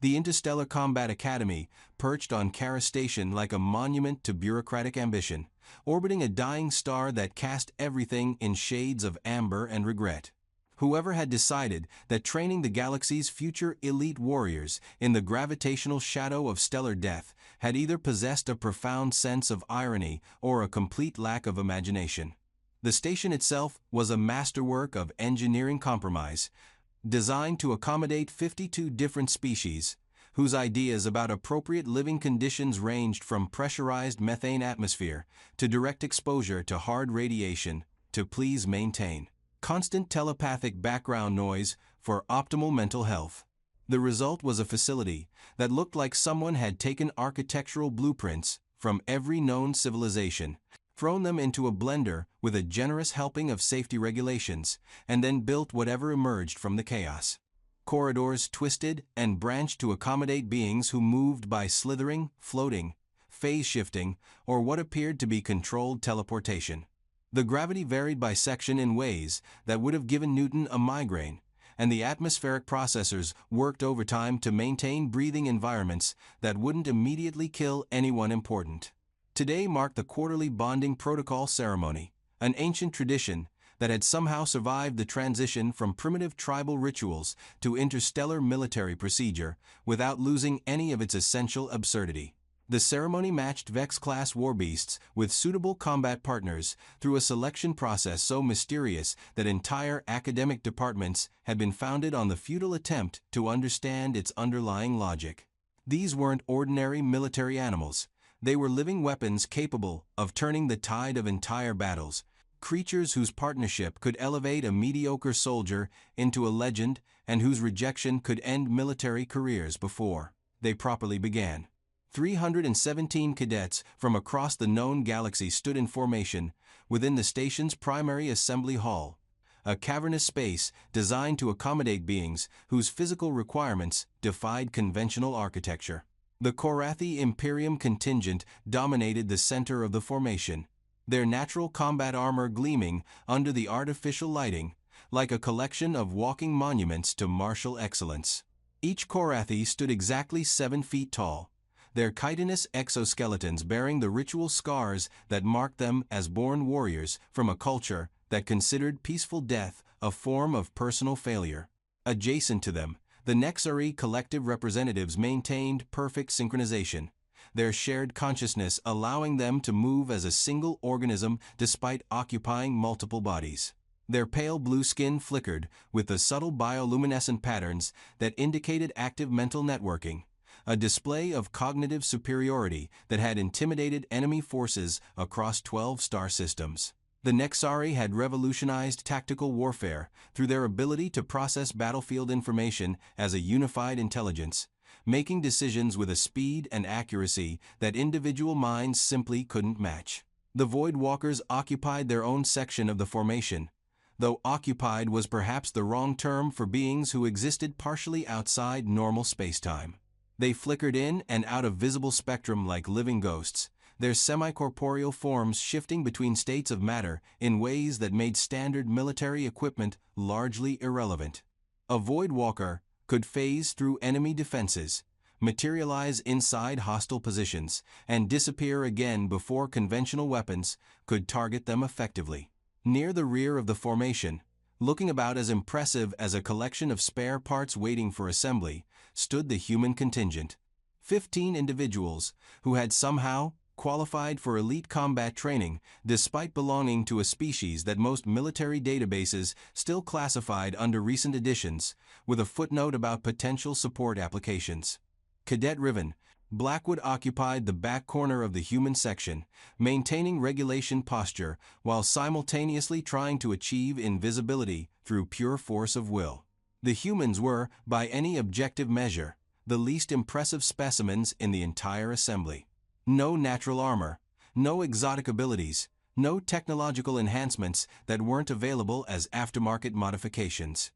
The Interstellar Combat Academy, perched on Kara Station like a monument to bureaucratic ambition, orbiting a dying star that cast everything in shades of amber and regret. Whoever had decided that training the galaxy's future elite warriors in the gravitational shadow of stellar death had either possessed a profound sense of irony or a complete lack of imagination. The station itself was a masterwork of engineering compromise, designed to accommodate 52 different species, whose ideas about appropriate living conditions ranged from pressurized methane atmosphere to direct exposure to hard radiation to please maintain constant telepathic background noise for optimal mental health. The result was a facility that looked like someone had taken architectural blueprints from every known civilization, thrown them into a blender with a generous helping of safety regulations, and then built whatever emerged from the chaos. Corridors twisted and branched to accommodate beings who moved by slithering, floating, phase shifting, or what appeared to be controlled teleportation. The gravity varied by section in ways that would have given Newton a migraine, and the atmospheric processors worked overtime to maintain breathing environments that wouldn't immediately kill anyone important. Today marked the quarterly bonding protocol ceremony, an ancient tradition that had somehow survived the transition from primitive tribal rituals to interstellar military procedure without losing any of its essential absurdity. The ceremony matched Vex-class warbeasts with suitable combat partners through a selection process so mysterious that entire academic departments had been founded on the futile attempt to understand its underlying logic. These weren't ordinary military animals. They were living weapons capable of turning the tide of entire battles, creatures whose partnership could elevate a mediocre soldier into a legend and whose rejection could end military careers before they properly began. 317 cadets from across the known galaxy stood in formation within the station's primary assembly hall, a cavernous space designed to accommodate beings whose physical requirements defied conventional architecture. The Korathi Imperium contingent dominated the center of the formation, their natural combat armor gleaming under the artificial lighting, like a collection of walking monuments to martial excellence. Each Korathi stood exactly 7 feet tall, their chitinous exoskeletons bearing the ritual scars that marked them as born warriors from a culture that considered peaceful death a form of personal failure. Adjacent to them, the Nexari collective representatives maintained perfect synchronization, their shared consciousness allowing them to move as a single organism despite occupying multiple bodies. Their pale blue skin flickered with the subtle bioluminescent patterns that indicated active mental networking, a display of cognitive superiority that had intimidated enemy forces across 12 star systems. The Nexari had revolutionized tactical warfare through their ability to process battlefield information as a unified intelligence, making decisions with a speed and accuracy that individual minds simply couldn't match. The Void Walkers occupied their own section of the formation, though occupied was perhaps the wrong term for beings who existed partially outside normal spacetime. They flickered in and out of visible spectrum like living ghosts, their semi-corporeal forms shifting between states of matter in ways that made standard military equipment largely irrelevant. A Void Walker could phase through enemy defenses, materialize inside hostile positions, and disappear again before conventional weapons could target them effectively. Near the rear of the formation, looking about as impressive as a collection of spare parts waiting for assembly, stood the human contingent. 15 individuals who had somehow qualified for elite combat training despite belonging to a species that most military databases still classified under recent editions, with a footnote about potential support applications. Cadet Riven, Blackwood occupied the back corner of the human section, maintaining regulation posture while simultaneously trying to achieve invisibility through pure force of will. The humans were, by any objective measure, the least impressive specimens in the entire assembly. No natural armor, no exotic abilities, no technological enhancements that weren't available as aftermarket modifications.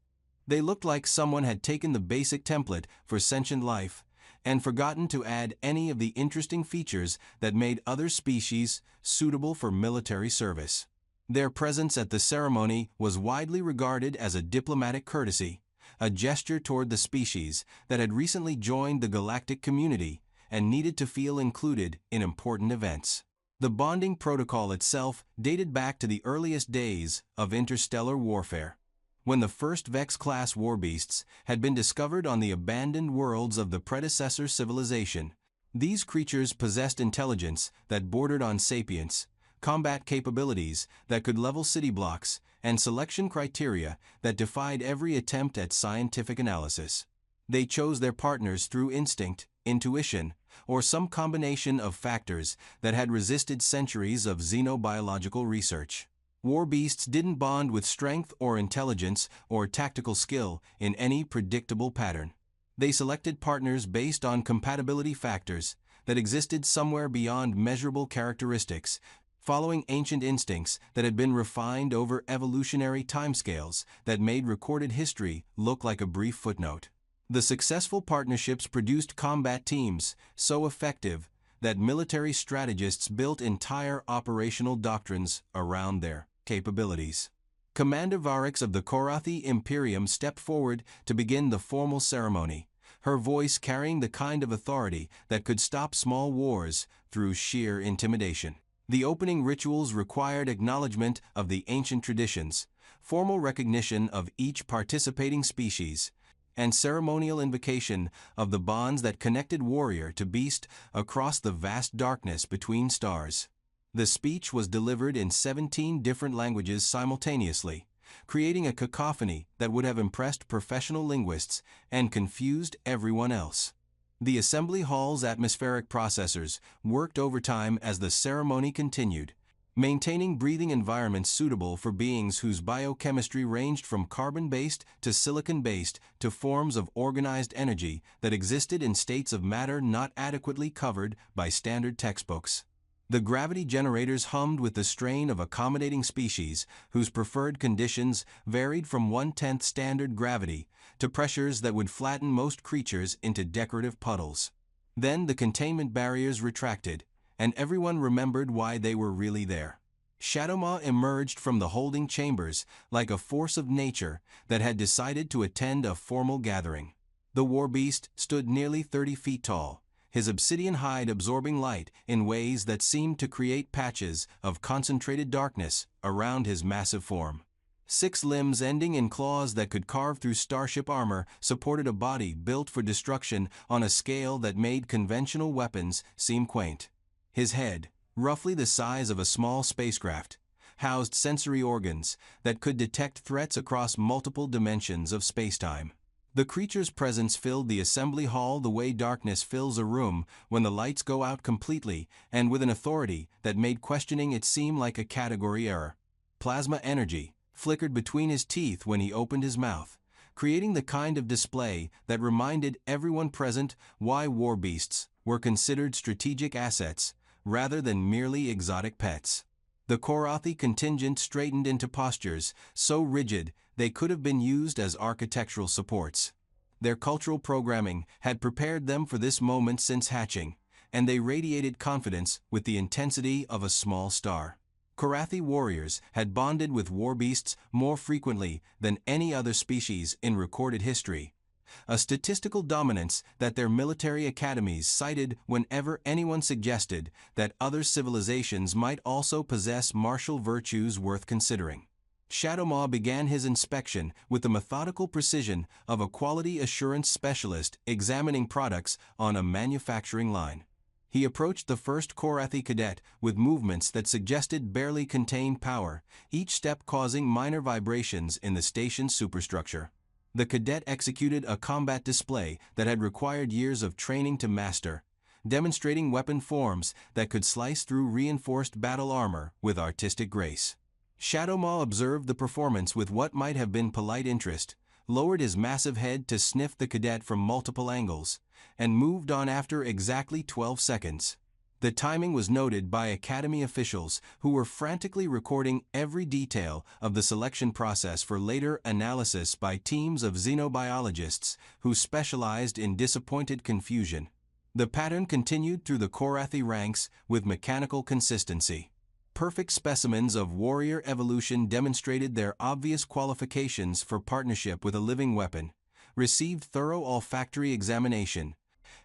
They looked like someone had taken the basic template for sentient life and forgotten to add any of the interesting features that made other species suitable for military service. Their presence at the ceremony was widely regarded as a diplomatic courtesy, a gesture toward the species that had recently joined the galactic community and needed to feel included in important events. The bonding protocol itself dated back to the earliest days of interstellar warfare, when the first Vex-class warbeasts had been discovered on the abandoned worlds of the predecessor civilization. These creatures possessed intelligence that bordered on sapience, combat capabilities that could level city blocks, and selection criteria that defied every attempt at scientific analysis. They chose their partners through instinct, intuition, or some combination of factors that had resisted centuries of xenobiological research. Warbeasts didn't bond with strength or intelligence or tactical skill in any predictable pattern. They selected partners based on compatibility factors that existed somewhere beyond measurable characteristics, following ancient instincts that had been refined over evolutionary timescales that made recorded history look like a brief footnote. The successful partnerships produced combat teams so effective that military strategists built entire operational doctrines around their capabilities. Commander Varix of the Korathi Imperium stepped forward to begin the formal ceremony, her voice carrying the kind of authority that could stop small wars through sheer intimidation. The opening rituals required acknowledgement of the ancient traditions, formal recognition of each participating species, and ceremonial invocation of the bonds that connected warrior to beast across the vast darkness between stars. The speech was delivered in 17 different languages simultaneously, creating a cacophony that would have impressed professional linguists and confused everyone else. The assembly hall's atmospheric processors worked overtime as the ceremony continued, maintaining breathing environments suitable for beings whose biochemistry ranged from carbon-based to silicon-based to forms of organized energy that existed in states of matter not adequately covered by standard textbooks. The gravity generators hummed with the strain of accommodating species whose preferred conditions varied from 1/10 standard gravity to pressures that would flatten most creatures into decorative puddles. Then the containment barriers retracted, and everyone remembered why they were really there. Shadowmaw emerged from the holding chambers like a force of nature that had decided to attend a formal gathering. The warbeast stood nearly 30 feet tall, his obsidian hide absorbing light in ways that seemed to create patches of concentrated darkness around his massive form. 6 limbs ending in claws that could carve through starship armor supported a body built for destruction on a scale that made conventional weapons seem quaint. His head, roughly the size of a small spacecraft, housed sensory organs that could detect threats across multiple dimensions of spacetime. The creature's presence filled the assembly hall the way darkness fills a room when the lights go out completely, and with an authority that made questioning it seem like a category error. Plasma energy flickered between his teeth when he opened his mouth, creating the kind of display that reminded everyone present why warbeasts were considered strategic assets rather than merely exotic pets. The Korathi contingent straightened into postures so rigid they could have been used as architectural supports. Their cultural programming had prepared them for this moment since hatching, and they radiated confidence with the intensity of a small star. Korathi warriors had bonded with warbeasts more frequently than any other species in recorded history, a statistical dominance that their military academies cited whenever anyone suggested that other civilizations might also possess martial virtues worth considering. Shadowmaw began his inspection with the methodical precision of a quality assurance specialist examining products on a manufacturing line. He approached the first Korathi cadet with movements that suggested barely contained power, each step causing minor vibrations in the station's superstructure. The cadet executed a combat display that had required years of training to master, demonstrating weapon forms that could slice through reinforced battle armor with artistic grace. Shadowmaw observed the performance with what might have been polite interest, lowered his massive head to sniff the cadet from multiple angles, and moved on after exactly 12 seconds. The timing was noted by Academy officials who were frantically recording every detail of the selection process for later analysis by teams of xenobiologists who specialized in disappointed confusion. The pattern continued through the Korathi ranks with mechanical consistency. Perfect specimens of warrior evolution demonstrated their obvious qualifications for partnership with a living weapon, received thorough olfactory examination,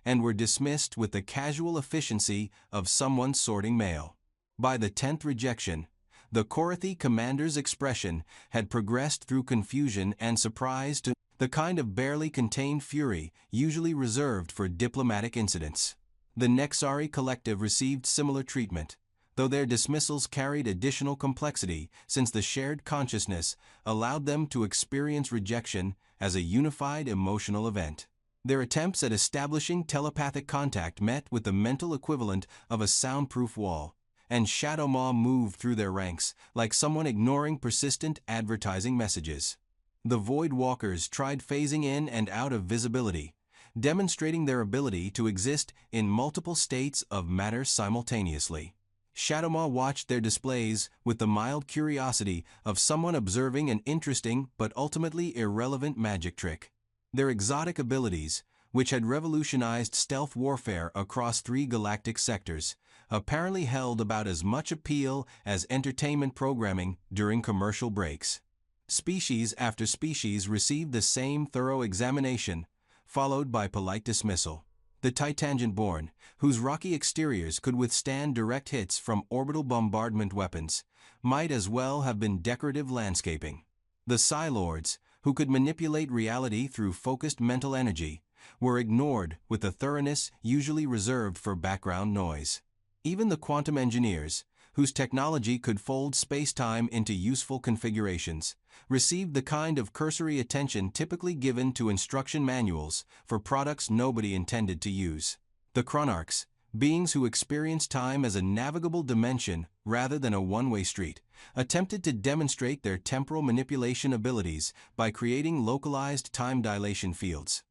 and were dismissed with the casual efficiency of someone sorting mail. By the 10th rejection, the Korathi commander's expression had progressed through confusion and surprise to the kind of barely contained fury usually reserved for diplomatic incidents. The Nexari collective received similar treatment, though their dismissals carried additional complexity since the shared consciousness allowed them to experience rejection as a unified emotional event. Their attempts at establishing telepathic contact met with the mental equivalent of a soundproof wall, and Shadow Maw moved through their ranks like someone ignoring persistent advertising messages. The Void Walkers tried phasing in and out of visibility, demonstrating their ability to exist in multiple states of matter simultaneously. Shadow Maw watched their displays with the mild curiosity of someone observing an interesting but ultimately irrelevant magic trick. Their exotic abilities, which had revolutionized stealth warfare across 3 galactic sectors, apparently held about as much appeal as entertainment programming during commercial breaks. Species after species received the same thorough examination, followed by polite dismissal. The Titangent-born, whose rocky exteriors could withstand direct hits from orbital bombardment weapons, might as well have been decorative landscaping. The Psi-Lords, who could manipulate reality through focused mental energy, were ignored with the thoroughness usually reserved for background noise. Even the quantum engineers, whose technology could fold space-time into useful configurations, received the kind of cursory attention typically given to instruction manuals for products nobody intended to use. The Chronarchs, beings who experience time as a navigable dimension rather than a one-way street, attempted to demonstrate their temporal manipulation abilities by creating localized time dilation fields.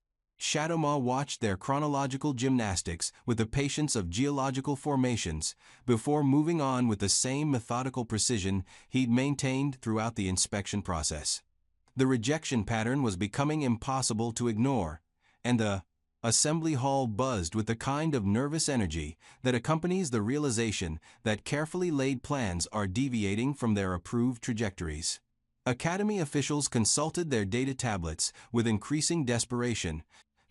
Shadow Maw watched their chronological gymnastics with the patience of geological formations before moving on with the same methodical precision he'd maintained throughout the inspection process. The rejection pattern was becoming impossible to ignore, and the assembly hall buzzed with the kind of nervous energy that accompanies the realization that carefully laid plans are deviating from their approved trajectories. Academy officials consulted their data tablets with increasing desperation,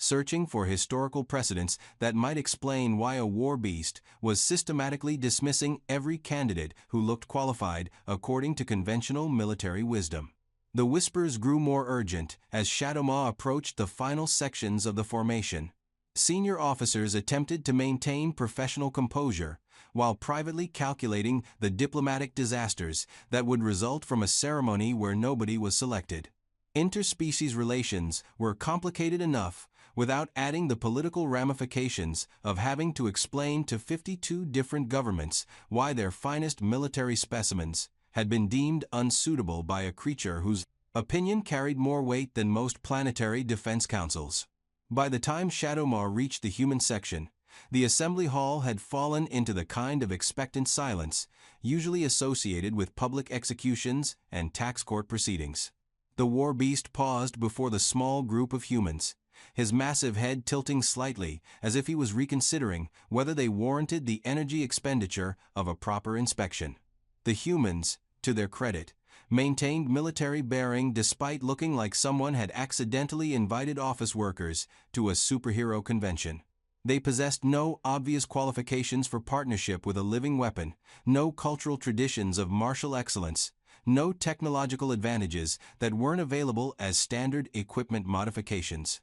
searching for historical precedents that might explain why a war beast was systematically dismissing every candidate who looked qualified according to conventional military wisdom. The whispers grew more urgent as Shadow Maw approached the final sections of the formation. Senior officers attempted to maintain professional composure while privately calculating the diplomatic disasters that would result from a ceremony where nobody was selected. Interspecies relations were complicated enough without adding the political ramifications of having to explain to 52 different governments why their finest military specimens had been deemed unsuitable by a creature whose opinion carried more weight than most planetary defense councils. By the time Shadow Maw reached the human section, the assembly hall had fallen into the kind of expectant silence usually associated with public executions and tax court proceedings. The war beast paused before the small group of humans, his massive head tilting slightly as if he was reconsidering whether they warranted the energy expenditure of a proper inspection. The humans, to their credit, maintained military bearing despite looking like someone had accidentally invited office workers to a superhero convention. They possessed no obvious qualifications for partnership with a living weapon, no cultural traditions of martial excellence, no technological advantages that weren't available as standard equipment modifications.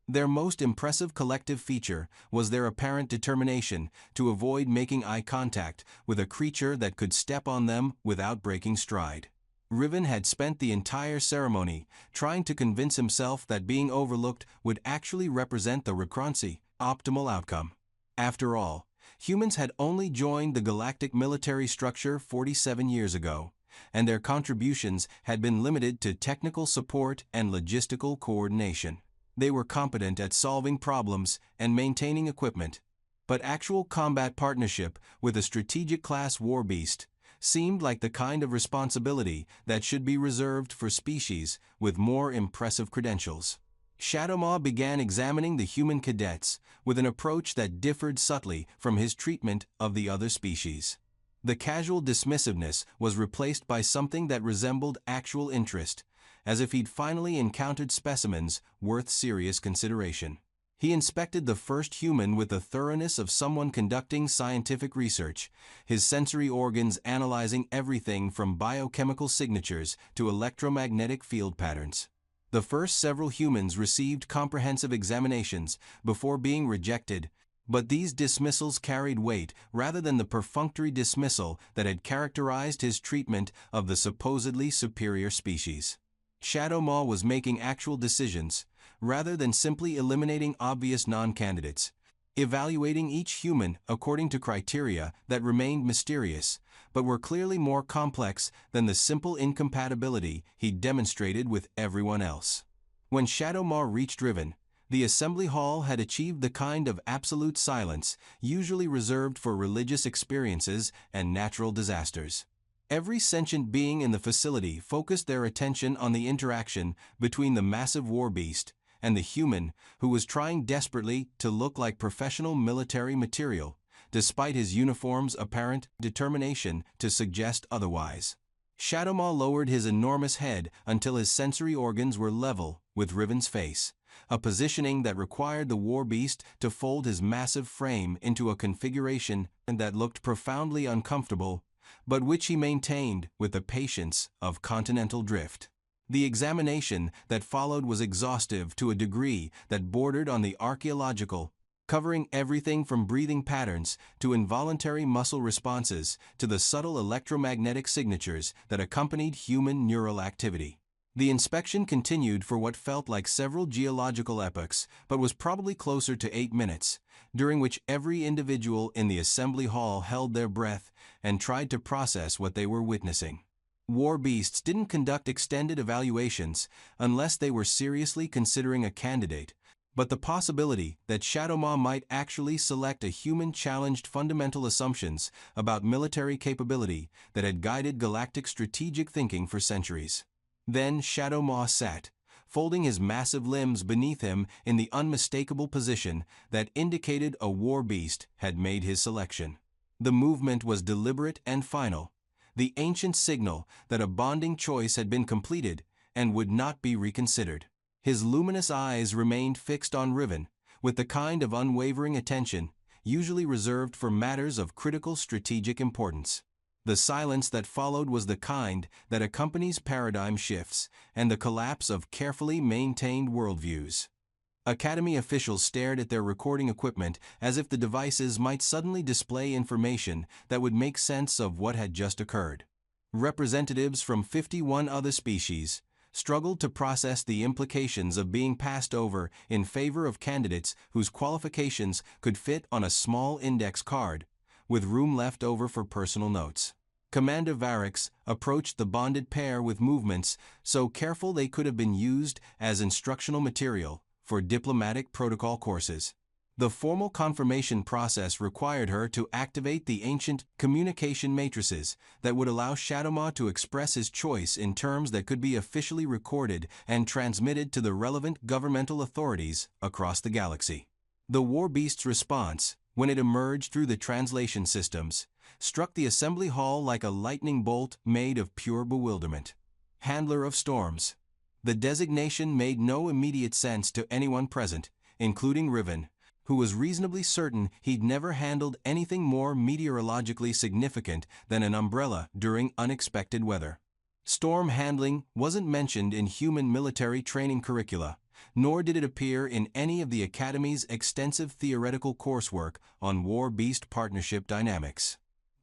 Their most impressive collective feature was their apparent determination to avoid making eye contact with a creature that could step on them without breaking stride. Riven had spent the entire ceremony trying to convince himself that being overlooked would actually represent the Recroncy optimal outcome. After all, humans had only joined the galactic military structure 47 years ago, and their contributions had been limited to technical support and logistical coordination. They were competent at solving problems and maintaining equipment, but actual combat partnership with a strategic class war beast seemed like the kind of responsibility that should be reserved for species with more impressive credentials. Shadow Maw began examining the human cadets with an approach that differed subtly from his treatment of the other species. The casual dismissiveness was replaced by something that resembled actual interest, as if he'd finally encountered specimens worth serious consideration. He inspected the first human with the thoroughness of someone conducting scientific research, his sensory organs analyzing everything from biochemical signatures to electromagnetic field patterns. The first several humans received comprehensive examinations before being rejected, but these dismissals carried weight rather than the perfunctory dismissal that had characterized his treatment of the supposedly superior species. Shadow Maw was making actual decisions, rather than simply eliminating obvious non-candidates, evaluating each human according to criteria that remained mysterious, but were clearly more complex than the simple incompatibility he demonstrated with everyone else. When Shadow Maw reached Riven, the assembly hall had achieved the kind of absolute silence usually reserved for religious experiences and natural disasters. Every sentient being in the facility focused their attention on the interaction between the massive war beast and the human who was trying desperately to look like professional military material, despite his uniform's apparent determination to suggest otherwise. Shadow Maw lowered his enormous head until his sensory organs were level with Riven's face, a positioning that required the war beast to fold his massive frame into a configuration that looked profoundly uncomfortable, but which he maintained with the patience of continental drift. The examination that followed was exhaustive to a degree that bordered on the archaeological, covering everything from breathing patterns to involuntary muscle responses to the subtle electromagnetic signatures that accompanied human neural activity. The inspection continued for what felt like several geological epochs, but was probably closer to 8 minutes, during which every individual in the assembly hall held their breath and tried to process what they were witnessing. War beasts didn't conduct extended evaluations unless they were seriously considering a candidate, but the possibility that Shadow Maw might actually select a human challenged fundamental assumptions about military capability that had guided galactic strategic thinking for centuries. Then Shadow Maw sat, folding his massive limbs beneath him in the unmistakable position that indicated a war beast had made his selection. The movement was deliberate and final, the ancient signal that a bonding choice had been completed and would not be reconsidered. His luminous eyes remained fixed on Riven, with the kind of unwavering attention usually reserved for matters of critical strategic importance. The silence that followed was the kind that accompanies paradigm shifts and the collapse of carefully maintained worldviews. Academy officials stared at their recording equipment as if the devices might suddenly display information that would make sense of what had just occurred. Representatives from 51 other species struggled to process the implications of being passed over in favor of candidates whose qualifications could fit on a small index card, with room left over for personal notes. Commander Varix approached the bonded pair with movements so careful they could have been used as instructional material for diplomatic protocol courses. The formal confirmation process required her to activate the ancient communication matrices that would allow Shadow Maw to express his choice in terms that could be officially recorded and transmitted to the relevant governmental authorities across the galaxy. The war beast's response, when it emerged through the translation systems, struck the assembly hall like a lightning bolt made of pure bewilderment. Handler of Storms. The designation made no immediate sense to anyone present, including Riven, who was reasonably certain he'd never handled anything more meteorologically significant than an umbrella during unexpected weather. Storm handling wasn't mentioned in human military training curricula, nor did it appear in any of the Academy's extensive theoretical coursework on war-beast partnership dynamics.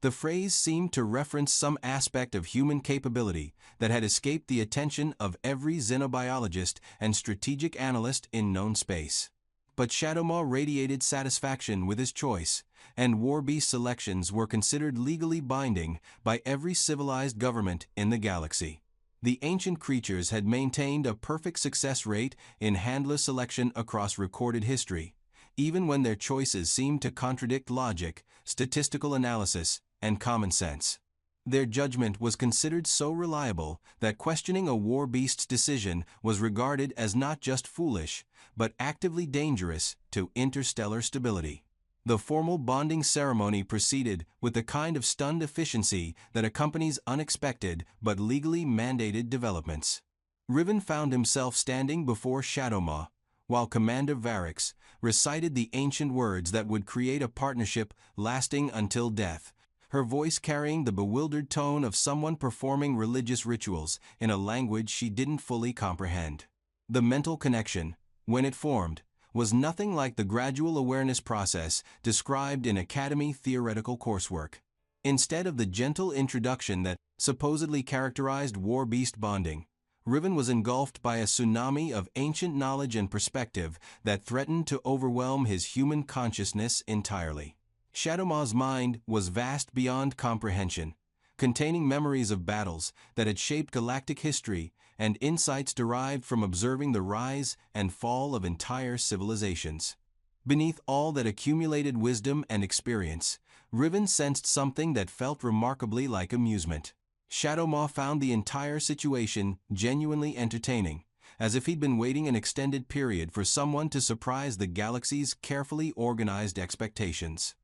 The phrase seemed to reference some aspect of human capability that had escaped the attention of every xenobiologist and strategic analyst in known space. But Shadow Maw radiated satisfaction with his choice, and warbeast selections were considered legally binding by every civilized government in the galaxy. The ancient creatures had maintained a perfect success rate in handler selection across recorded history, even when their choices seemed to contradict logic, statistical analysis, and common sense. Their judgment was considered so reliable that questioning a war beast's decision was regarded as not just foolish, but actively dangerous to interstellar stability. The formal bonding ceremony proceeded with the kind of stunned efficiency that accompanies unexpected but legally mandated developments. Riven found himself standing before Shadowmaw, while Commander Varix recited the ancient words that would create a partnership lasting until death, her voice carrying the bewildered tone of someone performing religious rituals in a language she didn't fully comprehend. The mental connection, when it formed, was nothing like the gradual awareness process described in Academy theoretical coursework. Instead of the gentle introduction that supposedly characterized war-beast bonding, Riven was engulfed by a tsunami of ancient knowledge and perspective that threatened to overwhelm his human consciousness entirely. Shadowmaw's mind was vast beyond comprehension, containing memories of battles that had shaped galactic history and insights derived from observing the rise and fall of entire civilizations. Beneath all that accumulated wisdom and experience, Riven sensed something that felt remarkably like amusement. Shadowmaw found the entire situation genuinely entertaining, as if he'd been waiting an extended period for someone to surprise the galaxy's carefully organized expectations.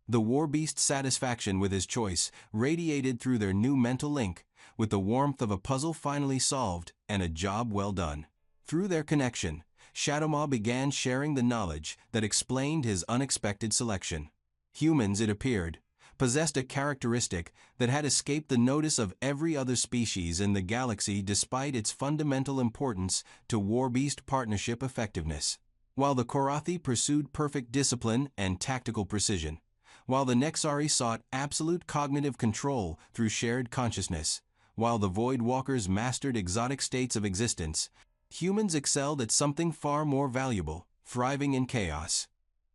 The warbeast's satisfaction with his choice radiated through their new mental link, with the warmth of a puzzle finally solved and a job well done. Through their connection, Shadowmaw began sharing the knowledge that explained his unexpected selection. Humans, it appeared, possessed a characteristic that had escaped the notice of every other species in the galaxy despite its fundamental importance to warbeast partnership effectiveness. While the Korathi pursued perfect discipline and tactical precision, while the Nexari sought absolute cognitive control through shared consciousness, while the Void Walkers mastered exotic states of existence, humans excelled at something far more valuable: thriving in chaos.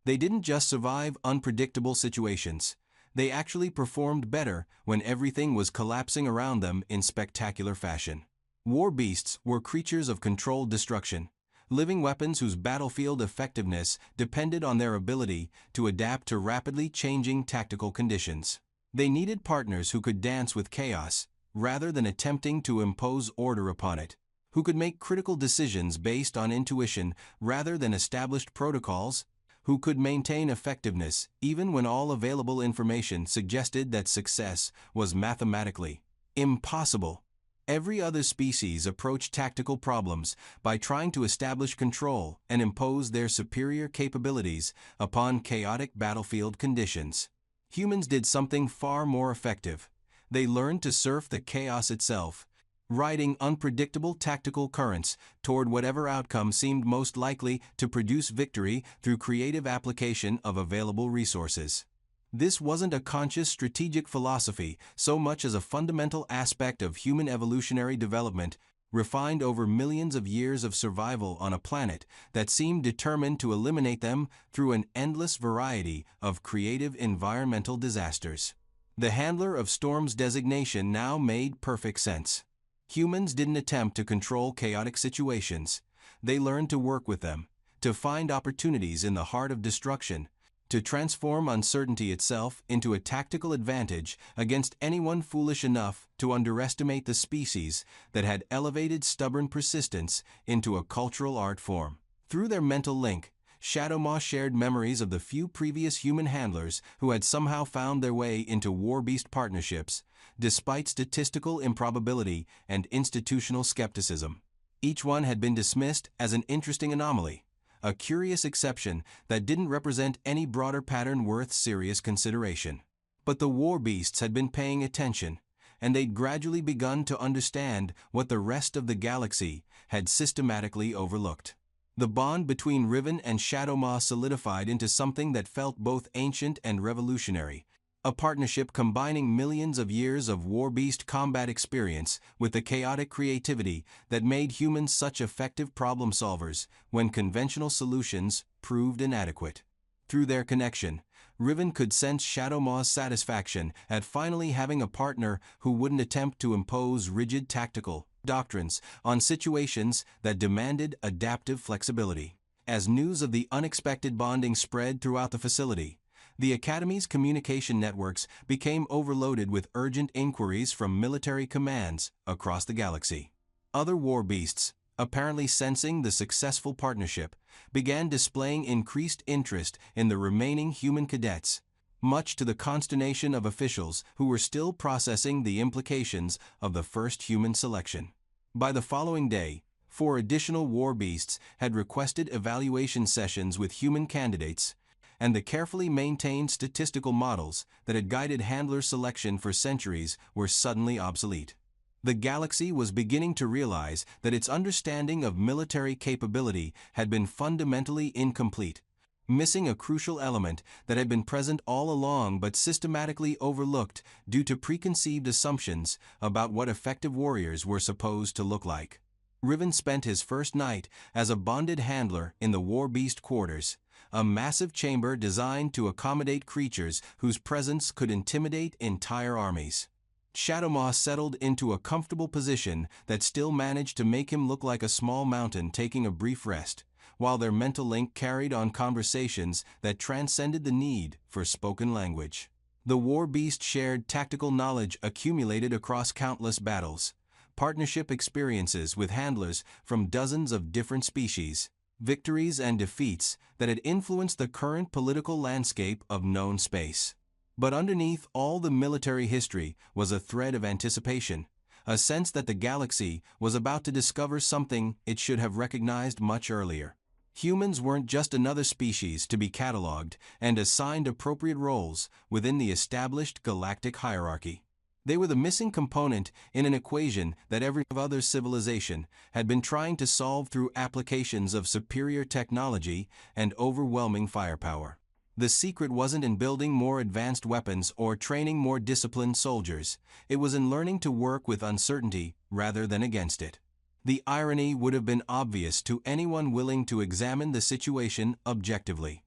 They didn't just survive unpredictable situations. They actually performed better when everything was collapsing around them in spectacular fashion. War beasts were creatures of controlled destruction, living weapons whose battlefield effectiveness depended on their ability to adapt to rapidly changing tactical conditions. They needed partners who could dance with chaos, rather than attempting to impose order upon it, who could make critical decisions based on intuition rather than established protocols, who could maintain effectiveness even when all available information suggested that success was mathematically impossible. Every other species approached tactical problems by trying to establish control and impose their superior capabilities upon chaotic battlefield conditions. Humans did something far more effective. They learned to surf the chaos itself, riding unpredictable tactical currents toward whatever outcome seemed most likely to produce victory through creative application of available resources. This wasn't a conscious strategic philosophy so much as a fundamental aspect of human evolutionary development, refined over millions of years of survival on a planet that seemed determined to eliminate them through an endless variety of creative environmental disasters. The Handler of Storms designation now made perfect sense. Humans didn't attempt to control chaotic situations. They learned to work with them, to find opportunities in the heart of destruction, to transform uncertainty itself into a tactical advantage against anyone foolish enough to underestimate the species that had elevated stubborn persistence into a cultural art form. Through their mental link, Shadowmaw shared memories of the few previous human handlers who had somehow found their way into warbeast partnerships, despite statistical improbability and institutional skepticism. Each one had been dismissed as an interesting anomaly, a curious exception that didn't represent any broader pattern worth serious consideration. But the warbeasts had been paying attention, and they'd gradually begun to understand what the rest of the galaxy had systematically overlooked. The bond between Riven and Shadowmaw solidified into something that felt both ancient and revolutionary, a partnership combining millions of years of warbeast combat experience with the chaotic creativity that made humans such effective problem solvers when conventional solutions proved inadequate. Through their connection, Riven could sense Shadowmaw's satisfaction at finally having a partner who wouldn't attempt to impose rigid tactical doctrines on situations that demanded adaptive flexibility. As news of the unexpected bonding spread throughout the facility, the Academy's communication networks became overloaded with urgent inquiries from military commands across the galaxy. Other warbeasts, apparently sensing the successful partnership, began displaying increased interest in the remaining human cadets, much to the consternation of officials who were still processing the implications of the first human selection. By the following day, 4 additional war beasts had requested evaluation sessions with human candidates, and the carefully maintained statistical models that had guided handler selection for centuries were suddenly obsolete. The galaxy was beginning to realize that its understanding of military capability had been fundamentally incomplete, missing a crucial element that had been present all along but systematically overlooked due to preconceived assumptions about what effective warriors were supposed to look like. Riven spent his first night as a bonded handler in the War Beast quarters, a massive chamber designed to accommodate creatures whose presence could intimidate entire armies. Shadowmoss settled into a comfortable position that still managed to make him look like a small mountain taking a brief rest, while their mental link carried on conversations that transcended the need for spoken language. The war beast shared tactical knowledge accumulated across countless battles, partnership experiences with handlers from dozens of different species, victories and defeats that had influenced the current political landscape of known space. But underneath all the military history was a thread of anticipation, a sense that the galaxy was about to discover something it should have recognized much earlier. Humans weren't just another species to be cataloged and assigned appropriate roles within the established galactic hierarchy. They were the missing component in an equation that every other civilization had been trying to solve through applications of superior technology and overwhelming firepower. The secret wasn't in building more advanced weapons or training more disciplined soldiers. It was in learning to work with uncertainty rather than against it. The irony would have been obvious to anyone willing to examine the situation objectively.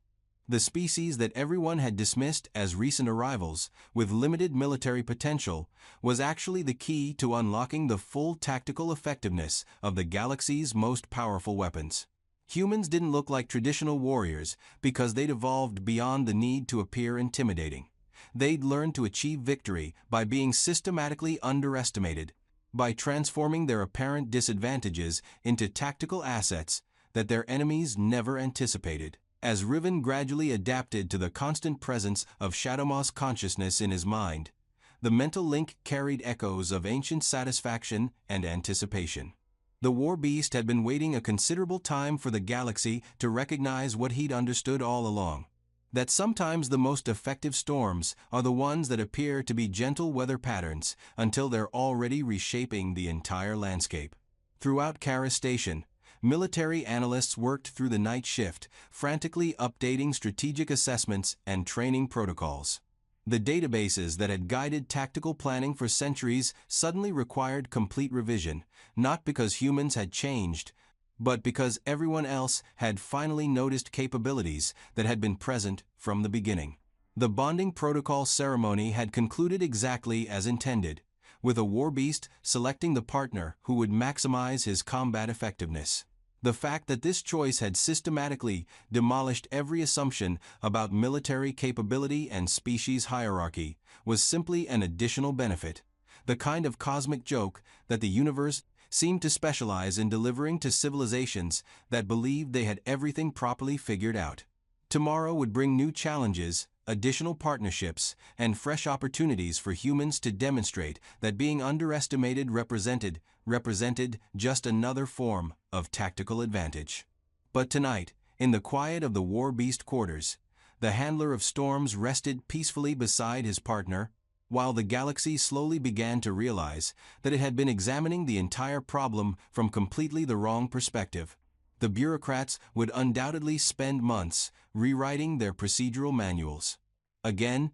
The species that everyone had dismissed as recent arrivals, with limited military potential, was actually the key to unlocking the full tactical effectiveness of the galaxy's most powerful weapons. Humans didn't look like traditional warriors because they'd evolved beyond the need to appear intimidating. They'd learned to achieve victory by being systematically underestimated, by transforming their apparent disadvantages into tactical assets that their enemies never anticipated. As Riven gradually adapted to the constant presence of Shadowmoss consciousness in his mind, the mental link carried echoes of ancient satisfaction and anticipation. The war beast had been waiting a considerable time for the galaxy to recognize what he'd understood all along: that sometimes the most effective storms are the ones that appear to be gentle weather patterns until they're already reshaping the entire landscape. Throughout Kara Station, military analysts worked through the night shift, frantically updating strategic assessments and training protocols. The databases that had guided tactical planning for centuries suddenly required complete revision, not because humans had changed, but because everyone else had finally noticed capabilities that had been present from the beginning. The bonding protocol ceremony had concluded exactly as intended, with a war beast selecting the partner who would maximize his combat effectiveness. The fact that this choice had systematically demolished every assumption about military capability and species hierarchy was simply an additional benefit, the kind of cosmic joke that the universe seemed to specialize in delivering to civilizations that believed they had everything properly figured out. Tomorrow would bring new challenges, additional partnerships, and fresh opportunities for humans to demonstrate that being underestimated represented just another form of tactical advantage. But tonight, in the quiet of the war beast quarters, the handler of storms rested peacefully beside his partner, while the galaxy slowly began to realize that it had been examining the entire problem from completely the wrong perspective. The bureaucrats would undoubtedly spend months rewriting their procedural manuals. Again,